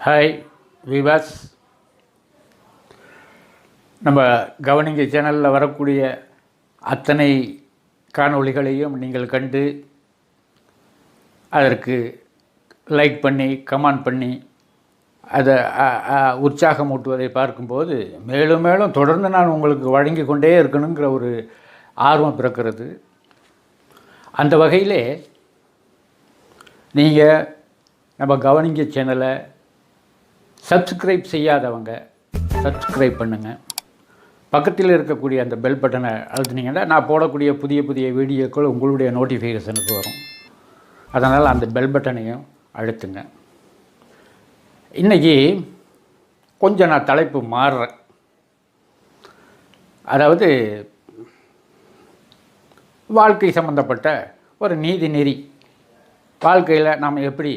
Hi விவாஸ், நம்ம கவனிங்க சேனலில் வரக்கூடிய அத்தனை காணொளிகளையும் நீங்கள் கண்டு அதற்கு லைக் பண்ணி கமெண்ட் பண்ணி அதை உற்சாகமூட்டுவதை பார்க்கும்போது மேலும் மேலும் தொடர்ந்து நான் உங்களுக்கு வழங்கி கொண்டே இருக்கணுங்கிற ஒரு ஆர்வம் பிறக்கிறது. அந்த வகையிலே நீங்கள் நம்ம கவனிங்க சேனலை சப்ஸ்கிரைப் செய்யாதவங்க சப்ஸ்கிரைப் பண்ணுங்கள். பக்கத்தில் இருக்கக்கூடிய அந்த பெல் பட்டனை அழுத்தினீங்கன்னா நான் போடக்கூடிய புதிய புதிய வீடியோக்கள் உங்களுடைய நோட்டிஃபிகேஷனுக்கு வரும். அதனால் அந்த பெல் பட்டனையும் அழுத்துங்க. இன்றைக்கி கொஞ்சம் நான் தலைப்பு மாறுறேன். அதாவது வாழ்க்கை சம்பந்தப்பட்ட ஒரு நீதி நெறி, வாழ்க்கையில் நாம் எப்படி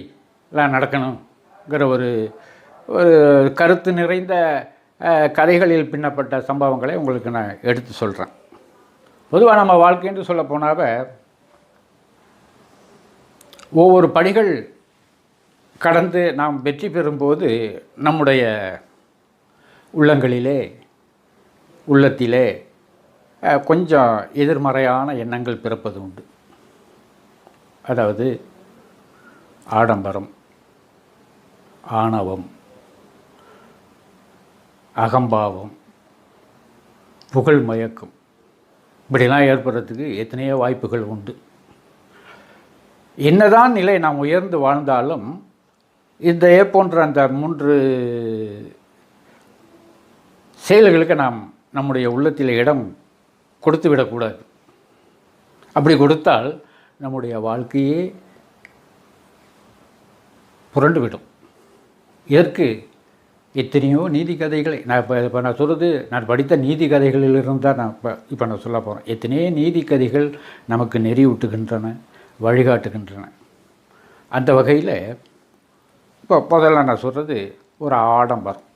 எல்லாம் நடக்கணுங்கிற ஒரு கருத்து நிறைந்த கதைகளில் பின்னப்பட்ட சம்பவங்களை உங்களுக்கு நான் எடுத்து சொல்கிறேன். பொதுவாக நம்ம வாழ்க்கைன்னு சொல்ல போனாவ ஒவ்வொரு படிகள் கடந்து நாம் வெற்றி பெறும்போது நம்முடைய உள்ளத்திலே கொஞ்சம் எதிர்மறையான எண்ணங்கள் பிறப்பது உண்டு. அதாவது ஆடம்பரம், ஆணவம், அகம்பாவம், புகழ் மயக்கம், இப்படிலாம் ஏற்படுறதுக்கு எத்தனையோ வாய்ப்புகள் உண்டு. என்னதான் நிலை நாம் உயர்ந்து வாழ்ந்தாலும் இந்த போன்ற அந்த 3 செயல்களுக்கு நாம் நம்முடைய உள்ளத்தில் இடம் கொடுத்து விடக்கூடாது. அப்படி கொடுத்தால் நம்முடைய வாழ்க்கையே புரண்டுவிடும். இதற்கு எத்தனையோ நீதி கதைகளை நான் சொல்கிறது, நான் படித்த நீதி கதைகளிலிருந்து தான் நான் இப்போ நான் சொல்ல போகிறேன். எத்தனையோ நீதி கதைகள் நமக்கு நெறிவூட்டுகின்றன, வழிகாட்டுகின்றன. அந்த வகையில் இப்போ முதல்ல நான் சொல்கிறது ஒரு ஆடம்பரம்.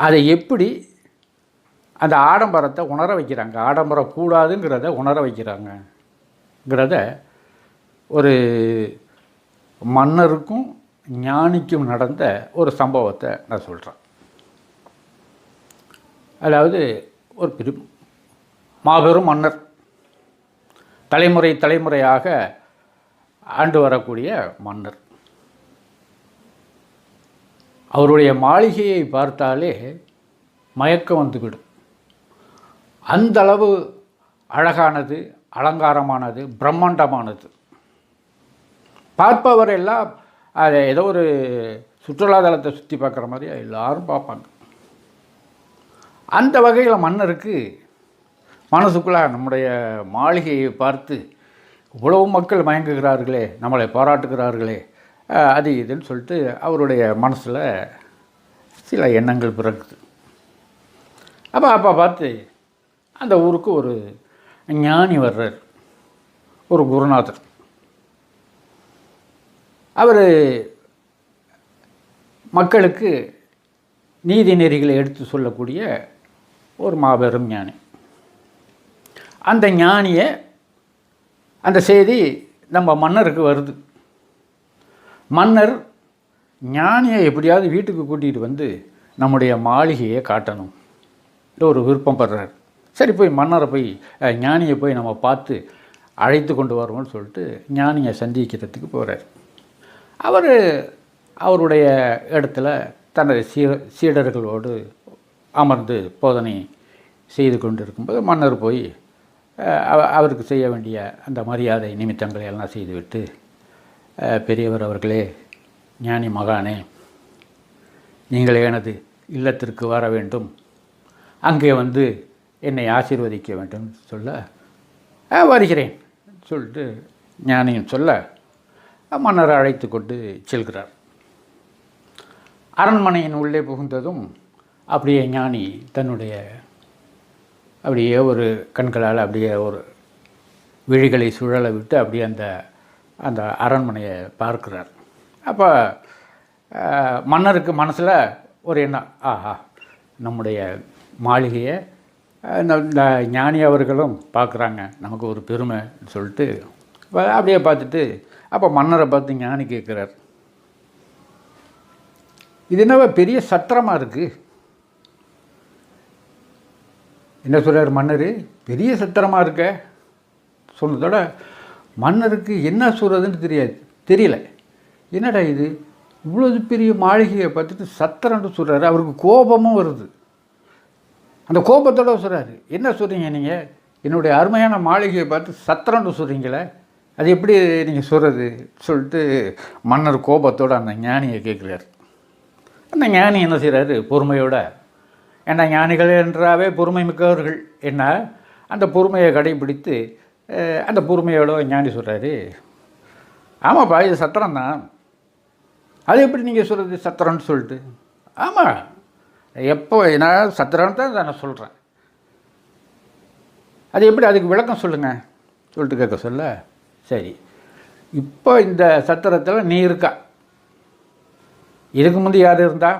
அதை எப்படி அந்த ஆடம்பரத்தை உணர வைக்கிறாங்க, ஆடம்பரம் கூடாதுங்கிறத உணர வைக்கிறாங்கங்கிறத ஒரு மன்னருக்கும் ஞானிக்கும் நடந்த ஒரு சம்பவத்தை நான் சொல்கிறேன். அதாவது ஒரு மாபெரும் மன்னர், தலைமுறையாக ஆண்டு வரக்கூடிய மன்னர். அவருடைய மாளிகையை பார்த்தாலே மயக்கம் வந்துவிடும். அந்த அளவு அழகானது, அலங்காரமானது, பிரம்மாண்டமானது. பார்ப்பவரெல்லாம் அதை ஏதோ ஒரு சுற்றுலாதலத்தை சுற்றி பார்க்குற மாதிரி எல்லாரும் பார்ப்பாங்க. அந்த வகையில் மன்னருக்கு மனசுக்குள்ளே நம்முடைய மாளிகையை பார்த்து இவ்வளவு மக்கள் மயங்குகிறார்களே, நம்மளை பாராட்டுகிறார்களே, அது இதுன்னு சொல்லிட்டு அவருடைய மனசில் சில எண்ணங்கள் பிறகுது. அப்போ பார்த்து அந்த ஊருக்கு ஒரு ஞானி வர்றார், ஒரு குருநாதர். அவர் மக்களுக்கு நீதி நெறிகளை எடுத்து சொல்லக்கூடிய ஒரு மாபெரும் ஞானி. அந்த ஞானியை அந்த செய்தி நம்ம மன்னருக்கு வருது. மன்னர் ஞானியை எப்படியாவது வீட்டுக்கு கூட்டிகிட்டு வந்து நம்முடைய மாளிகையை காட்டணும் ஒரு விருப்பம் படுறார். சரி, போய் மன்னரை ஞானியை போய் நம்ம பார்த்து அழைத்து கொண்டு வருவோம்னு சொல்லிட்டு ஞானியை சந்திக்கிறதுக்கு போகிறார். அவருடைய இடத்துல தனது சீடர்களோடு அமர்ந்து போதனை செய்து கொண்டு இருக்கும்போது மன்னர் போய் அவருக்கு செய்ய வேண்டிய அந்த மரியாதை நிமித்தங்களை எல்லாம் செய்துவிட்டு, பெரியவர் அவர்களே, ஞானி மகானே, நீங்கள் எனது இல்லத்திற்கு வர வேண்டும், அங்கே வந்து என்னை ஆசீர்வதிக்க வேண்டும் சொல்ல, வருகிறேன் சொல்லிட்டு ஞானியும் சொல்ல மன்னரை அழைத்து கொண்டு செல்கிறார். அரண்மனையின் உள்ளே புகுந்ததும் அப்படியே ஞானி தன்னுடைய அப்படியே ஒரு கண்களால் அப்படியே ஒரு விழிகளை சுழல விட்டு அப்படியே அந்த அரண்மனையை பார்க்கிறார். அப்போ மன்னருக்கு மனசில் ஒரு எண்ணம், ஆஹா, நம்முடைய மாளிகையை இந்த ஞானி அவர்களும் பார்க்குறாங்க, நமக்கு ஒரு பெருமை சொல்லிட்டு அப்படியே பார்த்துட்டு அப்போ மன்னரை பார்த்து ஞானி கேட்குறார், இது என்னவா பெரிய சத்திரமாக இருக்குது. என்ன சொல்கிறார் மன்னர், பெரிய சத்திரமாக இருக்க சொன்னதோட மன்னருக்கு என்ன சொல்கிறதுன்னு தெரியல. என்னடா இது, இவ்வளோ பெரிய மாளிகையை பார்த்துட்டு சத்திரம்னு சொல்கிறாரு. அவருக்கு கோபமும் வருது. அந்த கோபத்தோட சொல்கிறாரு, என்ன சொல்கிறீங்க நீங்கள், என்னுடைய அருமையான மாளிகையை பார்த்து சத்திரம்னு சொல்கிறீங்களே, அது எப்படி நீங்கள் சொல்கிறது சொல்லிட்டு மன்னர் கோபத்தோடு அந்த ஞானியை கேட்குறாரு. அந்த ஞானி என்ன செய்கிறாரு, பொறுமையோட, ஏன்னா ஞானிகள் என்றாவே பொறுமை மிக்கவர்கள், என்ன அந்த பொறுமையை கடைபிடித்து அந்த பொறுமையோட ஞானி சொல்கிறாரு, ஆமாப்பா இது சத்திரம் தான், அது எப்படி நீங்கள் சொல்கிறது சத்திரம்னு சொல்லிட்டு. ஆமாம், எப்போ நான் சத்திரம்னு தான் நான் சொல்கிறேன், அது எப்படி, அதுக்கு விளக்கம் சொல்லுங்கள் சொல்லிட்டு கேட்க சொல்ல, சரி இப்போ இந்த சத்திரத்தில் நீ இருக்கா, இதுக்கு முந்தி யார் இருந்தா,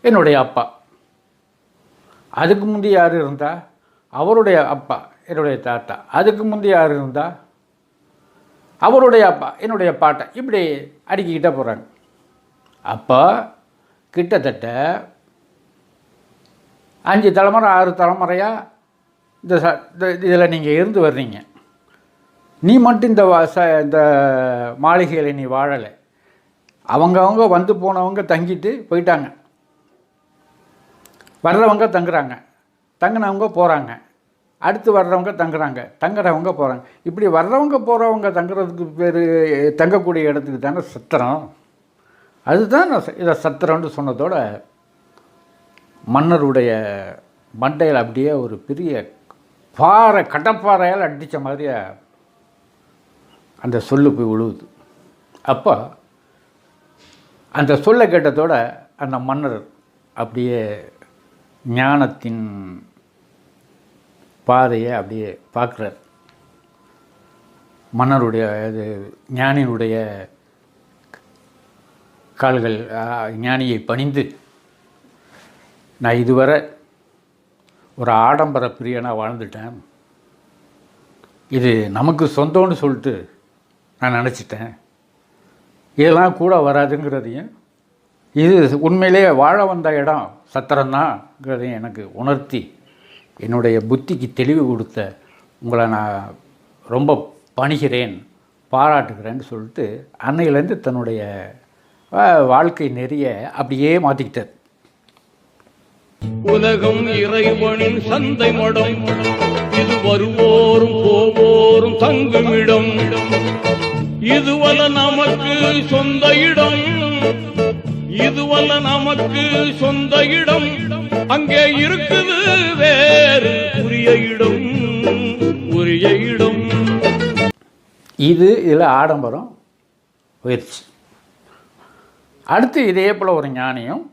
என்னுடைய அப்பா, அதுக்கு முந்தி யார் இருந்தா, அவருடைய அப்பா என்னுடைய தாத்தா, அதுக்கு முந்தி யார் இருந்தா, அவருடைய அப்பா என்னுடைய பாட்டை, இப்படி அடுக்கிக்கிட்டே போகிறாங்க. அப்போ கிட்டத்தட்ட 5 தலைமுறை 6 தலைமுறையாக இதில் நீங்கள் இருந்து வர்றீங்க. நீ மட்டும் இந்த மாளிகையில் நீ வாழலை. அவங்கவுங்க வந்து போனவங்க தங்கிட்டு போயிட்டாங்க, வர்றவங்க தங்குறாங்க, தங்கினவங்க போகிறாங்க, அடுத்து வர்றவங்க தங்குறாங்க, தங்குறவங்க போகிறாங்க. இப்படி வர்றவங்க போகிறவங்க தங்குறதுக்கு பேர் தங்கக்கூடிய இடத்துக்கு தானே சத்திரம். அதுதான் இதை சத்திரம்னு சொன்னதோட மன்னருடைய மண்டையில் அப்படியே ஒரு பெரிய கடப்பாறையால் அடித்த மாதிரி அந்த சொல்லு போய் விழுவுது. அப்போ அந்த சொல்லை கேட்டதோட அந்த மன்னர் அப்படியே ஞானத்தின் பாதையை அப்படியே பார்க்குறார். மன்னருடைய இது ஞானியினுடைய கால்கள் ஞானியை பணிந்து, நான் இதுவரை ஒரு ஆடம்பர பிரியனாக வாழ்ந்துட்டேன், இது நமக்கு சொந்தம்னு சொல்லிட்டு நான் நினச்சிட்டேன், இதெல்லாம் கூட வராதுங்கிறதையும், இது உண்மையிலே வாழ வந்த இடம் சத்திரம்தான்ங்கிறதையும் எனக்கு உணர்த்தி என்னுடைய புத்திக்கு தெளிவு கொடுத்த உங்களை நான் ரொம்ப பணிகிறேன், பாராட்டுகிறேன்னு சொல்லிட்டு அன்னையிலேருந்து தன்னுடைய வாழ்க்கை நெறிய அப்படியே மாற்றிக்கிட்டார். உலகம் இறைவனின் சந்தை மடம், இது வருவோரும் போவோரும் தங்குமிடம், இதுவல்ல நமக்கு சொந்த இடம், இதுவல்ல நமக்கு சொந்த இடம், அங்கே இருக்குது வேறு உரிய இடம், உரிய இடம். இதில் ஆடம்பரம் போயிடுச்சு. அடுத்து இதே போல் ஒரு ஞானியும்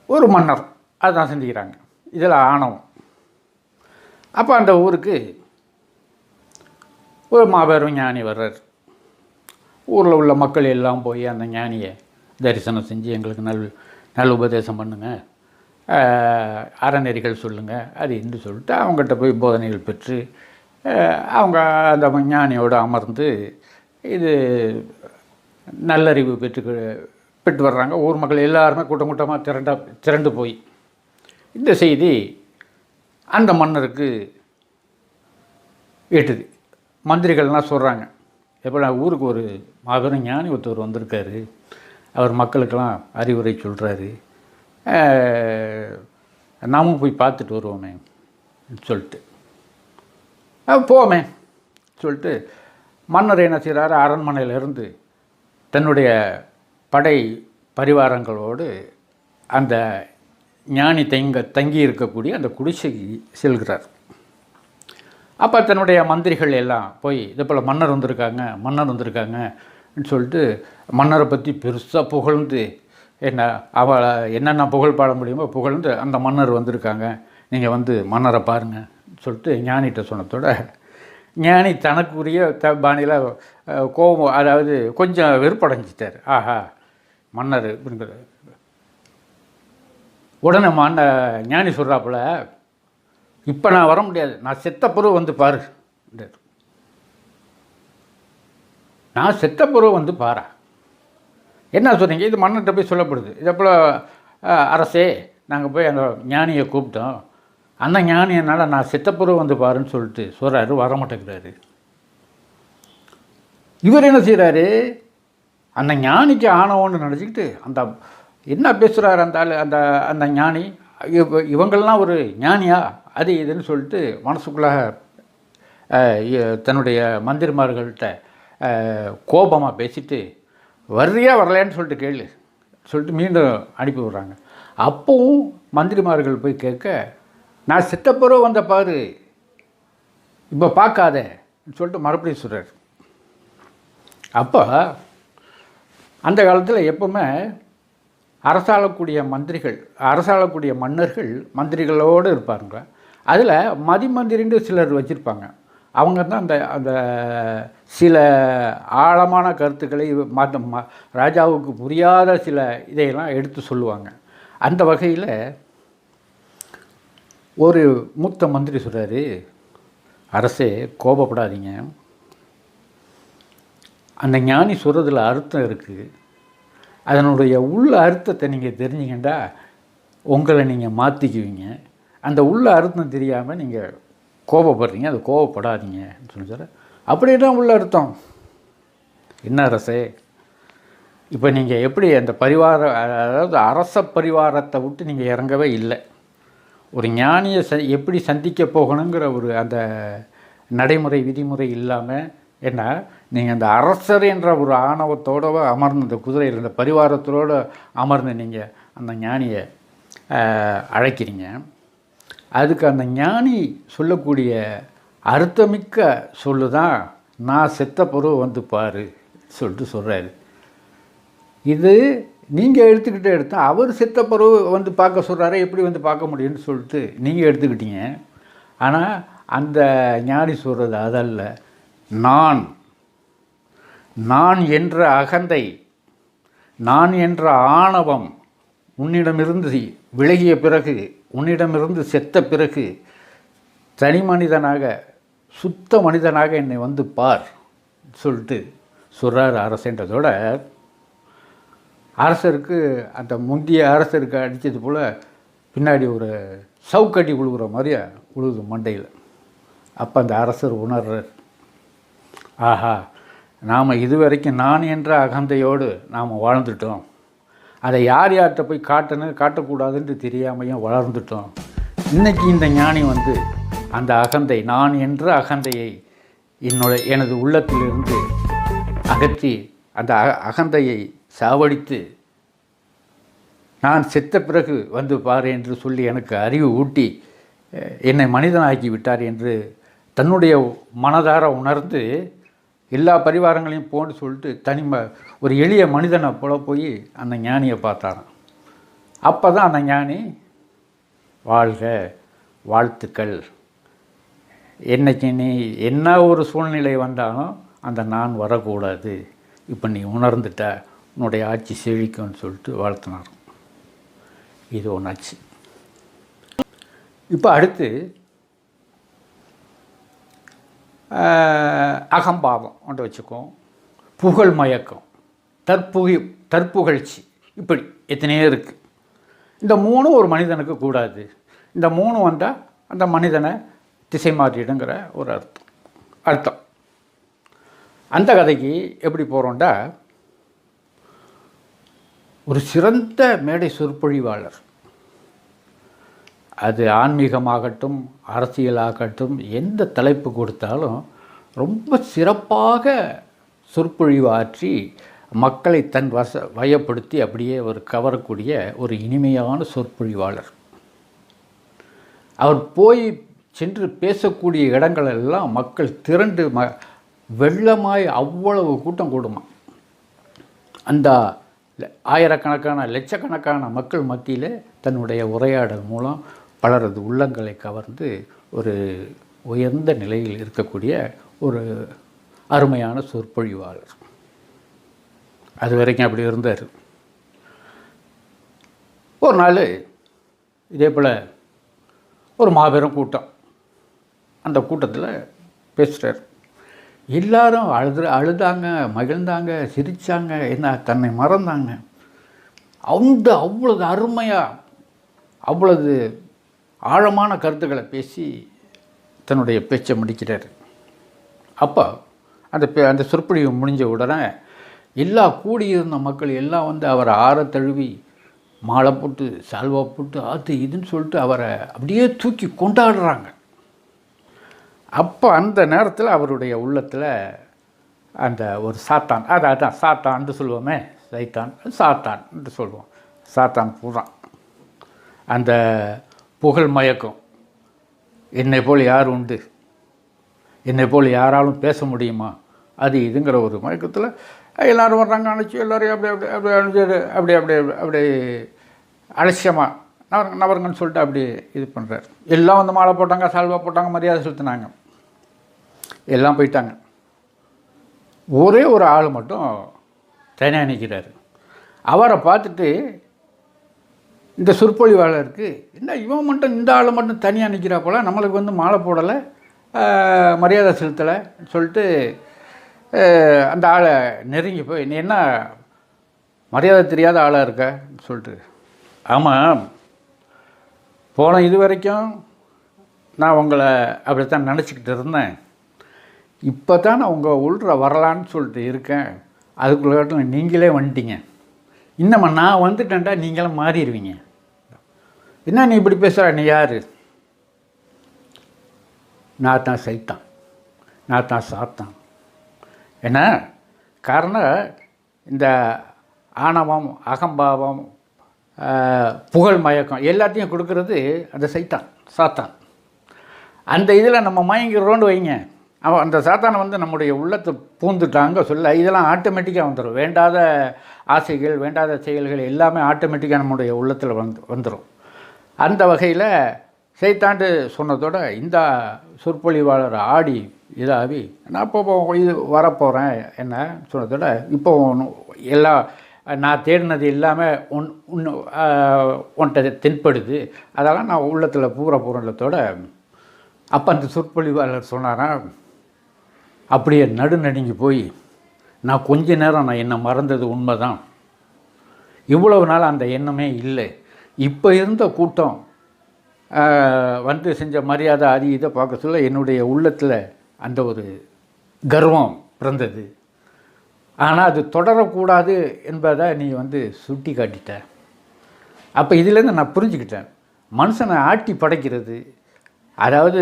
ஒரு மன்னர் அதுதான் செஞ்சுக்கிறாங்க. இதில் ஆணவம். அப்போ அந்த ஊருக்கு ஒரு மாபெரும் ஞானி வர்றார். ஊரில் உள்ள மக்கள் எல்லாம் போய் அந்த ஞானியை தரிசனம் செஞ்சு எங்களுக்கு நல்ல உபதேசம் பண்ணுங்கள், அறநெறிகள் சொல்லுங்கள் அது என்று சொல்லிட்டு அவங்ககிட்ட போய் போதனைகள் பெற்று அவங்க அந்த ஞானியோடு அமர்ந்து இது நல்லறிவு பெற்று வர்றாங்க. ஊர் மக்கள் எல்லாருமே கூட்டம் கூட்டமாக திரண்டு போய் இந்த செய்தி அந்த மன்னருக்கு எட்டுது. மந்திரிகள்லாம் சொல்கிறாங்க, எப்போ ஊருக்கு ஒரு மாபெரும் ஞானி ஒருத்தர் வந்திருக்காரு, அவர் மக்களுக்கெல்லாம் அறிவுரை சொல்கிறாரு, நாமும் போய் பார்த்துட்டு வருவோமே சொல்லிட்டு போமே சொல்லிட்டு மன்னர் என்ன செய்கிறாரு, அரண்மனையிலிருந்து தன்னுடைய படை பரிவாரங்களோடு அந்த ஞானி தங்கி இருக்கக்கூடிய அந்த குடிசைக்கு செல்கிறார். அப்போ தன்னுடைய மந்திரிகள் எல்லாம் போய் இது போல் மன்னர் வந்திருக்காங்கன்னு சொல்லிட்டு மன்னரை பற்றி பெருசாக புகழ்ந்து அவளை என்னென்ன புகழ் பாட முடியுமோ புகழ்ந்து அந்த மன்னர் வந்திருக்காங்க, நீங்கள் வந்து மன்னரை பாருங்கள் சொல்லிட்டு ஞானிகிட்ட சொன்னதோட ஞானி தனக்குரிய பாணியில் கோபம், அதாவது கொஞ்சம் வெறுப்படைஞ்சிட்டார். ஆஹா மன்னர் அப்படிங்கிற உடனே ஞானி சொல்கிறாப்புல, இப்போ நான் வர முடியாது, நான் செத்த பிறகு வந்து பாரு, நான் செத்த பிறகு வந்து பாரா, என்ன சொன்னீங்க? இது மன்னர்கிட்ட போய் சொல்லப்படுது. இதே போல் அரசே, நாங்கள் போய் அந்த ஞானியை கூப்பிட்டோம், அந்த ஞானி என்னால் நான் செத்தப்புறம் வந்து பாருன்னு சொல்லிட்டு சொல்கிறாரு, வரமாட்டேங்கிறாரு. இவர் என்ன செய்கிறாரு, அந்த ஞானிக்கு ஆணவம்னு நினச்சிக்கிட்டு அந்த என்ன பேசுகிறாரு அந்த ஆள், அந்த அந்த ஞானி, இவங்கள்லாம் ஒரு ஞானியா அது இதுன்னு சொல்லிட்டு மனசுக்குள்ளாக தன்னுடைய மந்திரிமார்கள்ட்ட கோபமாக பேசிட்டு, வர்றியா வரலையான்னு சொல்லிட்டு கேளு சொல்லிட்டு மீண்டும் அனுப்பி விட்றாங்க. அப்போவும் மந்திரிமார்கள் போய் கேட்க, நான் செத்தப்பறம் வந்த பாரு, இப்போ பார்க்காத சொல்லிட்டு மறுபடியும் சொல்கிறார். அப்போ அந்த காலத்தில் எப்பவுமே அரசாளக்கூடிய மந்திரிகள், அரசாளக்கூடிய மன்னர்கள் மந்திரிகளோடு இருப்பாங்க. அதில் மந்திரின்னு சிலர் வச்சுருப்பாங்க. அவங்க தான் அந்த அந்த சில ஆழமான கருத்துக்களை ராஜாவுக்கு புரியாத சில இதையெல்லாம் எடுத்து சொல்லுவாங்க. அந்த வகையில் ஒரு மூத்த மந்திரி சொல்கிறாரு, அரசே கோபப்படாதீங்க, அந்த ஞானி சொல்கிறதுல அர்த்தம் இருக்குது, அதனுடைய உள்ள அர்த்தத்தை நீங்கள் தெரிஞ்சிக்கிட்டா உங்களை நீங்கள் மாற்றிக்குவீங்க. அந்த உள்ள அர்த்தம் தெரியாமல் நீங்கள் கோபப்படுறீங்க, அது கோபப்படாதீங்கன்னு சொல்லி சொல்ல. அப்படின்னா உள்ள அர்த்தம் என்ன அரசே? இப்போ நீங்கள் எப்படி அந்த பரிவார, அதாவது அரச பரிவாரத்தை விட்டு நீங்கள் இறங்கவே இல்லை. ஒரு ஞானியை எப்படி சந்திக்க போகணுங்கிற ஒரு அந்த நடைமுறை விதிமுறை இல்லாமல், ஏன்னா நீங்கள் அந்த அரசர் என்ற ஒரு ஆணவத்தோடு அமர்ந்து, அந்த குதிரையில் இந்த பரிவாரத்தோடு அமர்ந்து நீங்கள் அந்த ஞானியை அழைக்கிறீங்க. அதுக்கு அந்த ஞானி சொல்லக்கூடிய அர்த்தமிக்க சொல்லு தான், நான் செத்த பொருள் வந்து பாரு சொல்லிட்டு சொல்கிறாரு. இது நீங்கள் எடுத்துக்கிட்டு அவர் செத்த பருவ வந்து பார்க்க சொல்கிறாரு, எப்படி வந்து பார்க்க முடியும்னு சொல்லிட்டு நீங்கள் எடுத்துக்கிட்டீங்க. ஆனால் அந்த ஞானி சொல்கிறது அதல்ல. நான் என்ற அகந்தை, நான் என்ற ஆணவம் உன்னிடமிருந்து விலகிய பிறகு, உன்னிடமிருந்து செத்த பிறகு தனி மனிதனாக, சுத்த மனிதனாக என்னை வந்து பார் சொல்லிட்டு சொல்கிறார் அரசன்றதோட, அரசருக்கு அந்த முந்திய அரசருக்கு அடித்தது போல் பின்னாடி ஒரு சவுக்கடி விழுகிற மாதிரியா விழுகுது மண்டையில். அப்போ அந்த அரசர் உணர்றார், ஆஹா, நாம் இதுவரைக்கும் நான் என்ற அகந்தையோடு நாம் வாழ்ந்துட்டோம், அதை யார் யார்கிட்ட போய் காட்டணும் காட்டக்கூடாதுன்னு தெரியாமையும் வளர்ந்துட்டோம். இன்றைக்கி இந்த ஞானி வந்து அந்த அகந்தை, நான் என்ற அகந்தையை எனது உள்ளத்திலிருந்து அகற்றி அந்த அகந்தையை சாவடித்து நான் செத்த பிறகு வந்து பாரு என்று சொல்லி எனக்கு அறிவு ஊட்டி என்னை மனிதனாக்கி விட்டார் என்று தன்னுடைய மனதார உணர்ந்து எல்லா பரிவாரங்களையும் போன்னு சொல்லிட்டு ஒரு எளிய மனிதனை போல போய் அந்த ஞானியை பார்த்தாராம். அப்போ தான் அந்த ஞானி, வாழ்க, வாழ்த்துக்கள், என்னைக்கு நீ என்ன ஒரு சூழ்நிலை வந்தாலும் அந்த நான் வரக்கூடாது, இப்போ நீ உணர்ந்துட்ட, உன்னுடைய ஆட்சி செழிக்கும்னு சொல்லிட்டு வாழ்த்தினார். இது ஒன்றாச்சு. இப்போ அடுத்து அகம்பாவம் ஒன்று வச்சுக்கோம், புகழ் மயக்கம், தற்புகழ்ச்சி, இப்படி எத்தனையோ இருக்குது. இந்த மூணும் ஒரு மனிதனுக்கு கூடாது. இந்த மூணு வந்தால் அந்த மனிதனை திசை மாற்றிடுங்கிற ஒரு அர்த்தம். அந்த கதைக்கு எப்படி போகிறோம்டா, ஒரு சிறந்த மேடை சொற்பொழிவாளர், அது ஆன்மீகமாகட்டும் அரசியலாகட்டும் எந்த தலைப்பு கொடுத்தாலும் ரொம்ப சிறப்பாக சொற்பொழிவாற்றி மக்களை தன் வயப்படுத்தி அப்படியே ஒரு கவரக்கூடிய ஒரு இனிமையான சொற்பொழிவாளர். அவர் போய் சென்று பேசக்கூடிய இடங்களெல்லாம் மக்கள் திரண்டு வெள்ளமாய் அவ்வளவு கூட்டம் கூடுமா. அந்த ஆயிரக்கணக்கான லட்சக்கணக்கான மக்கள் மத்தியில் தன்னுடைய உரையாடல் மூலம் பலரது உள்ளங்களை கவர்ந்து ஒரு உயர்ந்த நிலையில் இருக்கக்கூடிய ஒரு அருமையான சொற்பொழிவாளர். அது வரைக்கும் அப்படி இருந்தார். ஒரு நாள் இதே போல் ஒரு மாபெரும் கூட்டம், அந்த கூட்டத்தில் பேசுகிறார். எல்லாரும் அழுதாங்க, மகிழ்ந்தாங்க, சிரித்தாங்க, என்ன தன்னை மறந்தாங்க. அவ்வளவு அருமையாக அவ்வளவு ஆழமான கருத்துக்களை பேசி தன்னுடைய பேச்சை முடிக்கிறார். அப்போ அந்த சொற்பொழிவு முடிஞ்ச உடனே எல்லா கூடியிருந்த மக்கள் எல்லாம் வந்து அவரை ஆற தழுவி மாலை போட்டு சால்வா போட்டு அது இதுன்னு சொல்லிட்டு அவரை அப்படியே தூக்கி கொண்டாடுறாங்க. அப்போ அந்த நேரத்தில் அவருடைய உள்ளத்தில் அந்த ஒரு சாத்தான், அதான் சாத்தான்னு சொல்லுவோமே, சாத்தான் என்று சொல்லுவோம், சாத்தான் பூரா அந்த புகழ் மயக்கம், என்னை போல் யார் உண்டு, என்னை போல் யாராலும் பேச முடியுமா, அது இதுங்கிற ஒரு மயக்கத்தில் எல்லோரும் வர்றாங்க. அழைச்சி எல்லோரையும் அப்படி அலட்சியமாக நவருங்கன்னு சொல்லிட்டு அப்படி இது பண்ணுறார். எல்லாம் வந்து மாலை போட்டாங்க, சால்வா போட்டாங்க, மரியாதை செலுத்தினாங்க, எல்லாம் போயிட்டாங்க. ஒரே ஒரு ஆள் மட்டும் தனியாக நிற்கிறார். அவரை பார்த்துட்டு இந்த சொற்பொழிவாளருக்கு, என்ன இவன் மட்டும் இந்த ஆள் மட்டும் தனியாக நிற்கிறா போல, நம்மளுக்கு வந்து மாலை போடலை, மரியாதை செலுத்தலை சொல்லிட்டு அந்த ஆளை நெருங்கி போய், நீ என்ன மரியாதை தெரியாத ஆளாக இருக்க சொல்லிட்டு. ஆமாம், போன இது வரைக்கும் நான் உங்களை அப்படித்தான் நினச்சிக்கிட்டு இருந்தேன், இப்போ தான் நான் உங்கள் உள்ள வரலான்னு சொல்லிட்டு இருக்கேன், அதுக்குள்ள நீங்களே வந்துட்டீங்க, இன்னமா நான் வந்துட்டேன்டா நீங்களும் மாறிடுவீங்க, என்ன நீ இப்படி பேசுகிற, நீ யார்? நான் தான் சைத்தான், நான் தான் சாத்தான். என்ன காரணம்? இந்த ஆணவம், அகம்பாவம், புகழ் மயக்கம் எல்லாத்தையும் கொடுக்கறது அந்த சைத்தான், சாத்தான். அந்த இதில் நம்ம மயங்கிறோன்னு வைங்க, அவன் அந்த சாத்தானை வந்து நம்முடைய உள்ளத்தை பூந்துட்டாங்க சொல்ல, இதெல்லாம் ஆட்டோமேட்டிக்காக வந்துடும். வேண்டாத ஆசைகள், வேண்டாத செயல்கள் எல்லாமே ஆட்டோமேட்டிக்காக நம்முடைய உள்ளத்தில் வந்துடும். அந்த வகையில் சைத்தாண்டு சொன்னதோட இந்த சொற்பொழிவாளர் ஆடி இதாகி, நான் இப்போ இது வரப்போகிறேன் என்ன சொன்னதோட, இப்போ எல்லா நான் தேடினது எல்லாமே உன்கிட்ட தென்படுது, அதெல்லாம் நான் உள்ளத்தில் பூரத்தோட. அப்போ அந்த சொற்பொழிவாளர் சொன்னாராம், அப்படியே நடுநடுங்கி போய், நான் கொஞ்ச நேரம் நான் என்னை மறந்தது உண்மைதான், இவ்வளவு நாள் அந்த எண்ணமே இல்லை, இப்போ இருந்த கூட்டம் வந்து செஞ்ச மரியாதை அது இதை பார்க்க சொல்ல என்னுடைய உள்ளத்தில் அந்த ஒரு கர்வம் பிறந்தது, ஆனால் அது தொடரக்கூடாது என்பதை நீ வந்து சுட்டி காட்டிட்ட. அப்போ இதிலேருந்து நான் புரிஞ்சுக்கிட்டேன், மனுஷனை ஆட்டி படைக்கிறது, அதாவது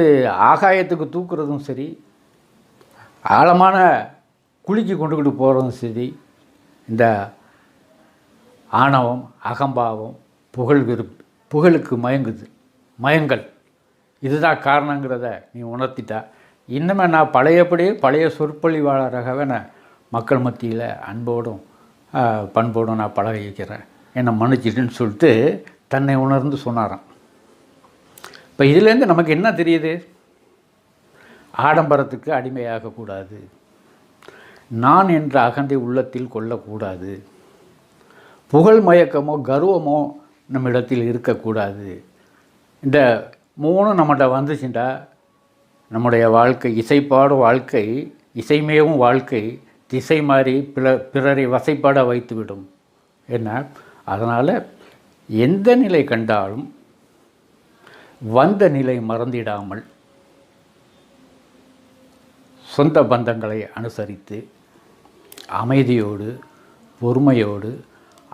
ஆகாயத்துக்கு தூக்குறதும் சரி, ஆழமான குழிக்கு கொண்டுக்கிட்டு போகிறதும் சரி, இந்த ஆணவம், அகம்பாவம், புகழுக்கு மயங்கல் இதுதான் காரணங்கிறத நீ உணர்த்திட்டா. இன்னுமே நான் பழைய சொற்பொழிவாளராகவே நான் மக்கள் மத்தியில் அன்போடும் பண்போடும் நான் பழக வைக்கிறேன், என்னை மன்னிச்சிட்டுன்னு சொல்லிட்டு தன்னை உணர்ந்து சொன்னாராம். இப்போ இதுலேருந்து நமக்கு என்ன தெரியுது? ஆடம்பரத்துக்கு அடிமையாகக்கூடாது, நான் என்ற அகந்தை உள்ளத்தில் கொள்ளக்கூடாது, புகழ் மயக்கமோ கர்வமோ நம்மிடத்தில் இருக்கக்கூடாது. இந்த மூணும் நம்மகிட்ட வந்துச்சுட்டா நம்முடைய வாழ்க்கை இசைப்பாடும் வாழ்க்கை, இசைமேவும் வாழ்க்கை திசை மாறி பிறரை வசைப்பாட வைத்துவிடும். என்ன அதனால் எந்த நிலை கண்டாலும் வந்த நிலை மறந்திடாமல் சொந்த பந்தங்களை அனுசரித்து அமைதியோடு, பொறுமையோடு,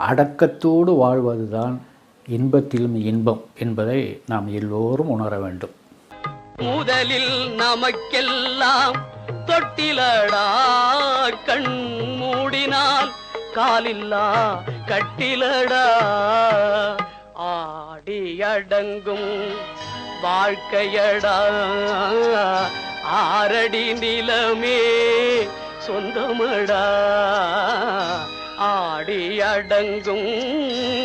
அடக்கத்தோடு வாழ்வதுதான் இன்பத்திலும் இன்பம் என்பதை நாம் எல்லோரும் உணர வேண்டும். முதலில் நமக்கெல்லாம் தொட்டிலடா, கண் மூடினால் காலில்லா கட்டிலடா, ஆடி அடங்கும் வாழ்க்கையடா, ஆரடி நிலமே சொந்தமடா, ஆடி அடங்கும்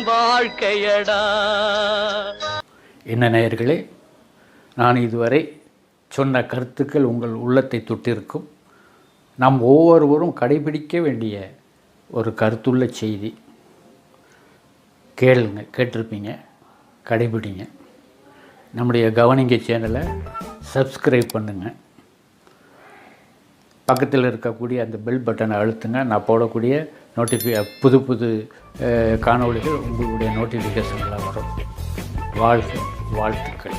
வாழ்க்கையடா. என்ன நேயர்களே, நான் இதுவரை சொன்ன கருத்துக்கள் உங்கள் உள்ளத்தை தொட்டிருக்கும். நாம் ஒவ்வொருவரும் கடைபிடிக்க வேண்டிய ஒரு கருத்துள்ள செய்தி. கேட்டிருப்பீங்க, கடைபிடிங்க. நம்முடைய கவனிங்க சேனலை சப்ஸ்கிரைப் பண்ணுங்கள். பக்கத்தில் இருக்கக்கூடிய அந்த பெல் பட்டனை அழுத்துங்க. நான் போடக்கூடிய புது புது காணொளிகள் உங்களுடைய நோட்டிஃபிகேஷன்லாம் வரும். வாழ்த்துக்கள்.